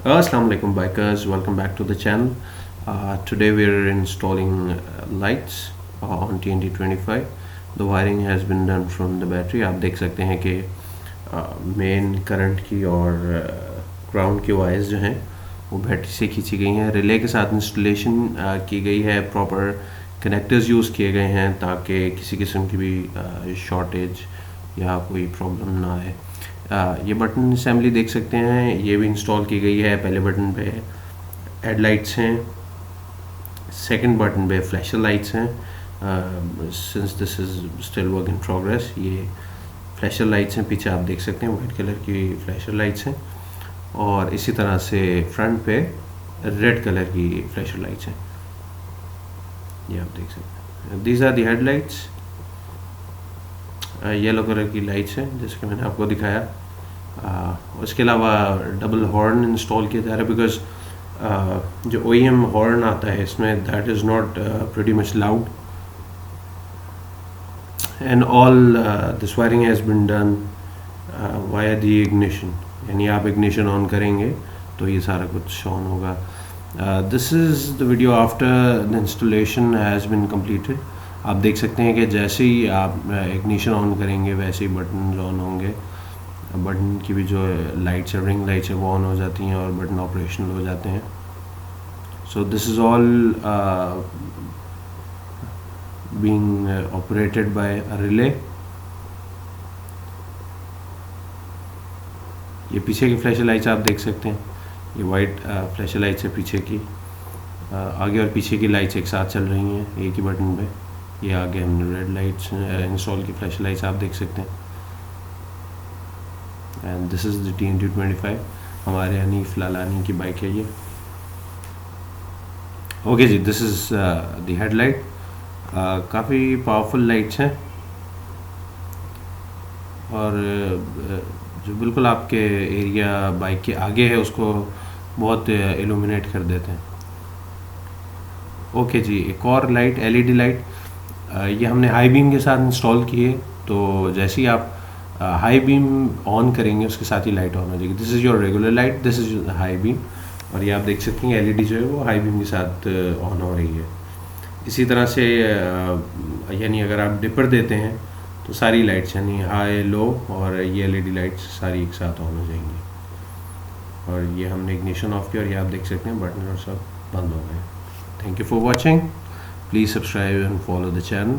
Assalamu alaikum bikers, welcome back to the channel. Today we are installing lights on TnT25. The wiring has been done from the battery. आप देख सकते हैं कि main current की और ground की wires जो हैं वो बैटरी से खींची गई हैं। रिले के साथ इंस्टॉलेशन की गई है, प्रॉपर कनेक्टर्स यूज़ किए गए हैं ताकि किसी किस्म की भी शॉर्टेज या कोई प्रॉब्लम ना आए। ये बटन असेंबली देख सकते हैं, ये भी इंस्टॉल की गई है। पहले बटन पे हेडलाइट्स हैं, सेकंड बटन पे फ्लैशर लाइट्स हैं। Since this is still work in progress, ये फ्लैशर लाइट्स हैं। पीछे आप देख सकते हैं वाइट कलर की फ्लैशर लाइट्स हैं और इसी तरह से फ्रंट पे रेड कलर की फ्लैशर लाइट्स हैं। ये आप देख सकते हैं, these are the headlights. Yellow colour की लाइट्स हैं जैसे कि मैंने आपको दिखाया। उसके अलावा डबल हॉर्न इंस्टॉल किया जा रहा है बिकॉज जो OEM हॉर्न आता है इसमें that is not pretty much loud and all this wiring has been done via the ignition, यानी आप इग्निशन ऑन करेंगे तो ये सारा कुछ ऑन होगा। This is the video after the installation has been completed. आप देख सकते हैं कि जैसे ही आप इग्निशन ऑन करेंगे वैसे ही बटन ऑन होंगे। बटन की भी जो लाइट्स है, रिंग लाइट्स है, वो ऑन हो जाती हैं और बटन ऑपरेशनल हो जाते हैं। So this is all being operated by a relay. ये पीछे की फ्लैश लाइट्स आप देख सकते हैं, ये वाइट फ्लैश लाइट्स है पीछे की। आगे और पीछे की लाइट्स एक साथ चल रही हैं एक ही बटन पे। ये आगे हमने रेड लाइट्स इंस्टॉल की फ्लैश लाइट्स आप देख सकते हैं। And this is the TnT25, हमारे हनीफ लालानी की बाइक है ये। ओके जी, दिस इज़ द हेडलाइट। काफ़ी पावरफुल लाइट्स हैं और जो बिल्कुल आपके एरिया बाइक के आगे है उसको बहुत इल्यूमिनेट कर देते हैं। ओके जी, एक और लाइट LED लाइट, ये हमने हाई बीम के साथ इंस्टॉल की है। तो जैसे ही आप हाई बीम ऑन करेंगे उसके साथ ही लाइट ऑन हो जाएगी। This is your regular light, this is high beam. और ये आप देख सकते हैं LED जो है वो हाई बीम के साथ ऑन हो रही है। इसी तरह से यानी अगर आप डिपर देते हैं तो सारी लाइट्स यानी हाई, लो और ये LED लाइट्स सारी एक साथ ऑन हो जाएंगी। और ये हमने इग्निशन ऑफ किया और ये आप देख सकते हैं बटन और सब बंद हो गए। Thank you for watching. Please subscribe and follow the channel.